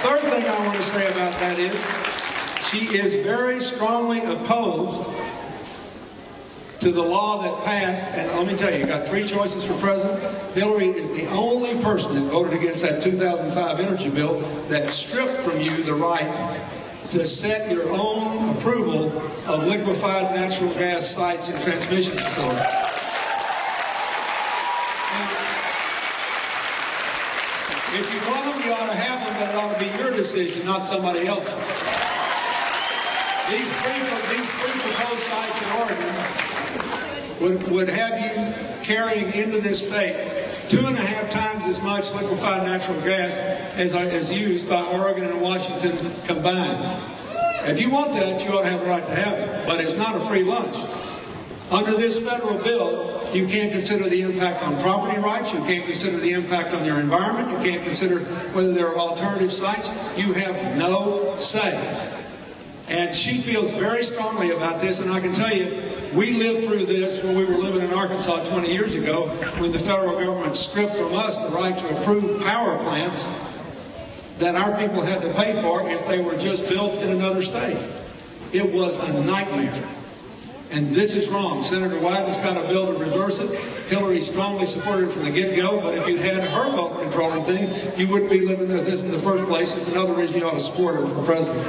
Third thing I want to say about that is she is very strongly opposed to the law that passed, and let me tell you, you got three choices for president. Hillary is the only person that voted against that 2005 energy bill that stripped from you the right to set your own approval of liquefied natural gas sites and transmission facilities. If you want them, you ought to have them, but it ought to be your decision, not somebody else's. These three proposed sites in Oregon would have you carrying into this state 2.5 times as much liquefied natural gas as used by Oregon and Washington combined. If you want that, you ought to have the right to have it, but it's not a free lunch. Under this federal bill, you can't consider the impact on property rights, you can't consider the impact on your environment, you can't consider whether there are alternative sites. You have no say. And she feels very strongly about this, and I can tell you, we lived through this when we were living in Arkansas 20 years ago, when the federal government stripped from us the right to approve power plants that our people had to pay for if they were just built in another state. It was a nightmare. And this is wrong. Senator Wyden's got a bill to reverse it. Hillary strongly supported it from the get-go, but if you'd had her vote controlling thing, you wouldn't be living with this in the first place. It's another reason you ought to support her for president.